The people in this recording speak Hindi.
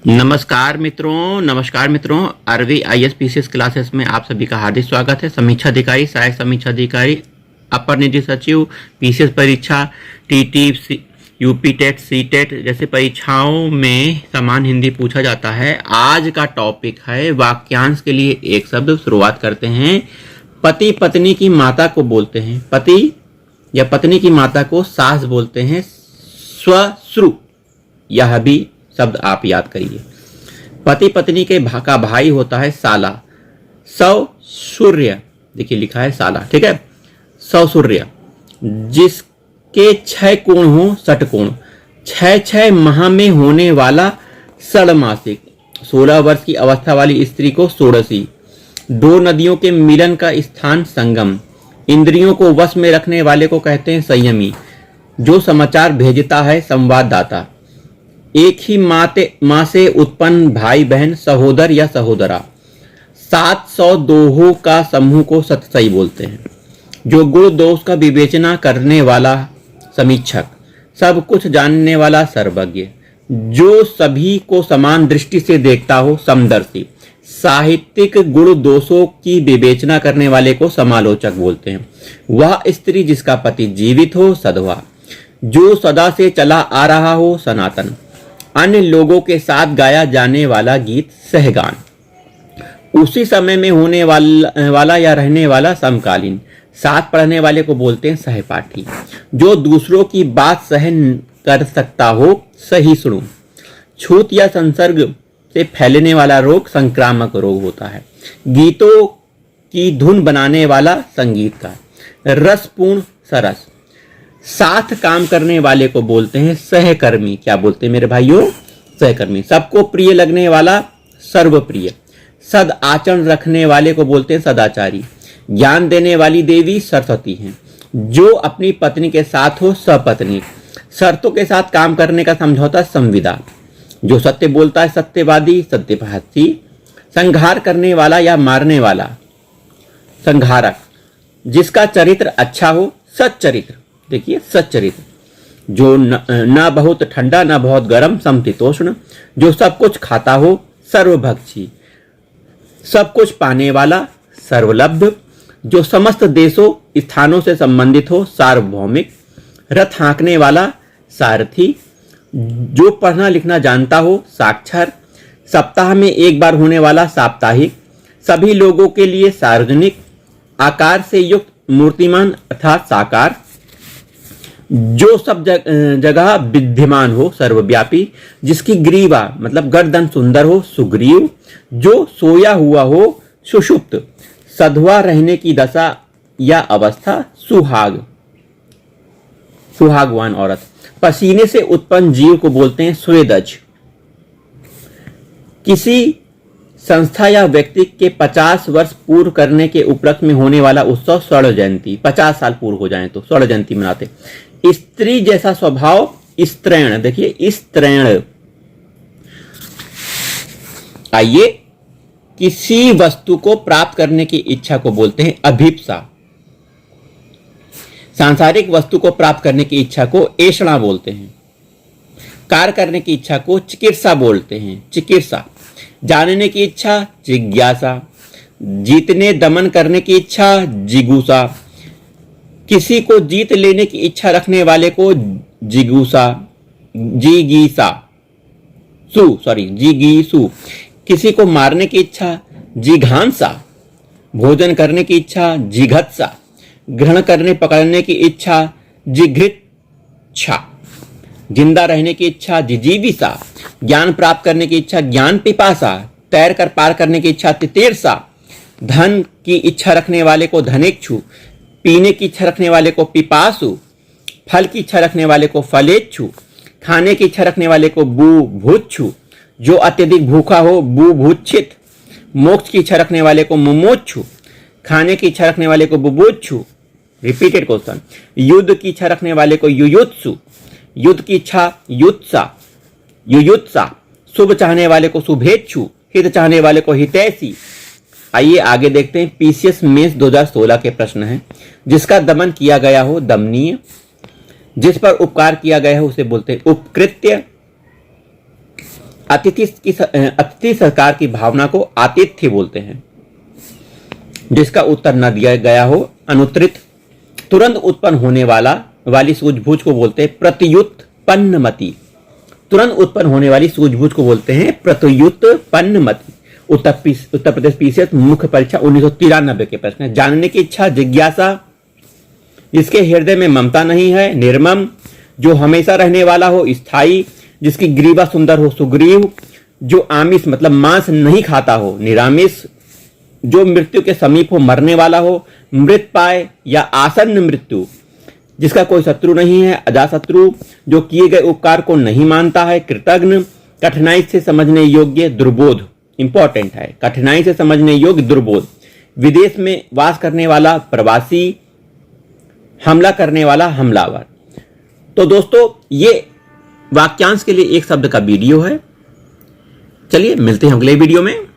नमस्कार मित्रों। आरवी आईएएस पीसीएस क्लासेस में आप सभी का हार्दिक स्वागत है। समीक्षा अधिकारी, सहायक समीक्षा अधिकारी, अपर निधि सचिव, पीसीएस परीक्षा, TT, UP TET, C TET जैसे परीक्षाओं में समान हिंदी पूछा जाता है। आज का टॉपिक है वाक्यांश के लिए एक शब्द। शुरुआत करते हैं। पति पत्नी की माता को बोलते हैं, पति या पत्नी की माता को सास बोलते हैं स्वश्रु। यह भी शब्द आप याद करिए। पति पत्नी के का भाई होता है साला, सौसूर्य। देखिए लिखा है साला, ठीक है। सौसूर्य जिसके 6 कोण हो षटकोण, 6 माह में होने वाला षडमासिक, 16 वर्ष की अवस्था वाली स्त्री को षोडशी, 2 नदियों के मिलन का स्थान संगम, इंद्रियों को वश में रखने वाले को कहते हैं संयमी, जो समाचार भेजता है संवाददाता, एक ही माँ से उत्पन्न भाई बहन, सहोदर या सहोदरा, 700 दोहों का समूह को सतसई बोलते हैं, जो गुण दोष का विवेचना करने वाला समीक्षक, सब कुछ जानने वाला सर्वज्ञ, जो सभी को समान दृष्टि से देखता हो समदर्शी, साहित्यिक गुण दोषों की विवेचना करने वाले को समालोचक बोलते हैं, वह स्त्री जिसका पति जीवित हो सधवा, जो सदा से चला आ रहा हो सनातन, अन्य लोगों के साथ गाया जाने वाला गीत सहगान, उसी समय में होने वाला या रहने वाला समकालीन, साथ पढ़ने वाले को बोलते हैं सहपाठी, जो दूसरों की बात सहन कर सकता हो सहिष्णु, छूत या संसर्ग से फैलने वाला रोग संक्रामक रोग होता है, गीतों की धुन बनाने वाला संगीतकार, रसपूर्ण सरस, साथ काम करने वाले को बोलते हैं सहकर्मी। क्या बोलते हैं मेरे भाइयों? सहकर्मी। सबको प्रिय लगने वाला सर्वप्रिय, सद आचरण रखने वाले को बोलते हैं सदाचारी, ज्ञान देने वाली देवी सरस्वती हैं, जो अपनी पत्नी के साथ हो सपत्नी, शर्तों के साथ काम करने का समझौता संविदा, जो सत्य बोलता है सत्यवादी सत्यभाषी, संहार करने वाला या मारने वाला संहारक, जिसका चरित्र अच्छा हो सच्चरित्र। देखिए सच्चरित्र, जो न बहुत ठंडा न बहुत गर्म समशीतोष्ण, जो सब कुछ खाता हो सर्वभक्षी, सब कुछ पाने वाला सर्वलब्ध, जो समस्त देशों स्थानों से संबंधित हो सार्वभौमिक, रथ हाँकने वाला सारथी, जो पढ़ना लिखना जानता हो साक्षर, सप्ताह में एक बार होने वाला साप्ताहिक, सभी लोगों के लिए सार्वजनिक, आकार से युक्त मूर्तिमान अर्थात साकार, जो सब जगह विद्यमान हो सर्वव्यापी, जिसकी ग्रीवा मतलब गर्दन सुंदर हो सुग्रीव, जो सोया हुआ हो सुषुप्त, सधवा रहने की दशा या अवस्था सुहाग, सुहागवान औरत, पसीने से उत्पन्न जीव को बोलते हैं स्वेदज, किसी संस्था या व्यक्ति के 50 वर्ष पूर्व करने के उपलक्ष्य में होने वाला उत्सव स्वर्ण जयंती, 50 साल पूर्व हो जाए तो स्वर्ण जयंती मनाते। स्त्री जैसा स्वभाव स्त्रैण। देखिए स्त्रैण। आइए, किसी वस्तु को प्राप्त करने की इच्छा को बोलते हैं अभिप्सा, सांसारिक वस्तु को प्राप्त करने की इच्छा को ऐषणा बोलते हैं, कार्य करने की इच्छा को चिकित्सा बोलते हैं चिकित्सा, जानने की इच्छा जिज्ञासा, जीतने दमन करने की इच्छा जिगुसा, किसी को जीत लेने की इच्छा रखने वाले को जिगुसा जिगीसु, किसी को मारने की इच्छा जिघांसा, भोजन करने की इच्छा जिघत्सा, ग्रहण करने पकड़ने की इच्छा जिघृच्छा, जिंदा रहने की इच्छा जिजीविसा, ज्ञान प्राप्त करने की इच्छा ज्ञान पिपासा, तैर कर पार करने की इच्छा तितीर्षा, धन की इच्छा रखने वाले को धनेच्छु, पीने की इच्छा रखने वाले को पिपासु, फल की इच्छा रखने वाले को फलेच्छु, खाने की इच्छा रखने वाले को बुभुच्छु, जो अत्यधिक भूखा हो बुभुच्छित, मोक्ष की इच्छा रखने वाले को मुमुक्षु, खाने की इच्छा रखने वाले को बुभुच्छु। Repeated question. युद्ध की इच्छा रखने वाले को युयुत्सु, युद्ध की इच्छा युयुत्सा, शुभ चाहने वाले को शुभेच्छु, हित चाहने वाले को हितैषी। आइए आगे देखते हैं। पीसीएस मेंस 2016 के प्रश्न हैं। जिसका दमन किया गया हो दमनीय, जिस पर उपकार किया गया है उसे बोलते हैं उपकृत्य, अतिथि सत्कार की भावना को आतिथ्य बोलते हैं। जिसका उत्तर न दिया गया हो अनुत्तरित, तुरंत उत्पन्न होने वाली सूझबूझ को बोलते हैं प्रत्युत्पन्नमति। तुरंत उत्पन्न होने वाली सूझबूझ को बोलते हैं प्रत्युत्पन्नमति। उत्तर प्रदेश पीसीएस मुख्य परीक्षा 1993 के प्रश्न है। जानने की इच्छा, जिज्ञासा, जिसके हृदय में ममता नहीं है, निर्मम, जो हमेशा रहने वाला हो, स्थायी, जिसकी ग्रीवा सुंदर हो, सुग्रीव, जो आमिष मतलब मांस नहीं खाता हो, निरामिष, जो मृत्यु के समीप हो, मरने वाला हो, मृतपाय या आसन्न मृत्यु, जिसका कोई शत्रु नहीं है, अजाशत्रु, जो किए गए उपकार को नहीं मानता है, कृतज्ञ, कठिनाई से समझने योग्य, दुर्बोध, इंपॉर्टेंट है, कठिनाई से समझने योग्य, दुर्बोध, विदेश में वास करने वाला, प्रवासी, हमला करने वाला, हमलावर। तो दोस्तों ये वाक्यांश के लिए एक शब्द का वीडियो है। चलिए मिलते हैं अगले वीडियो में।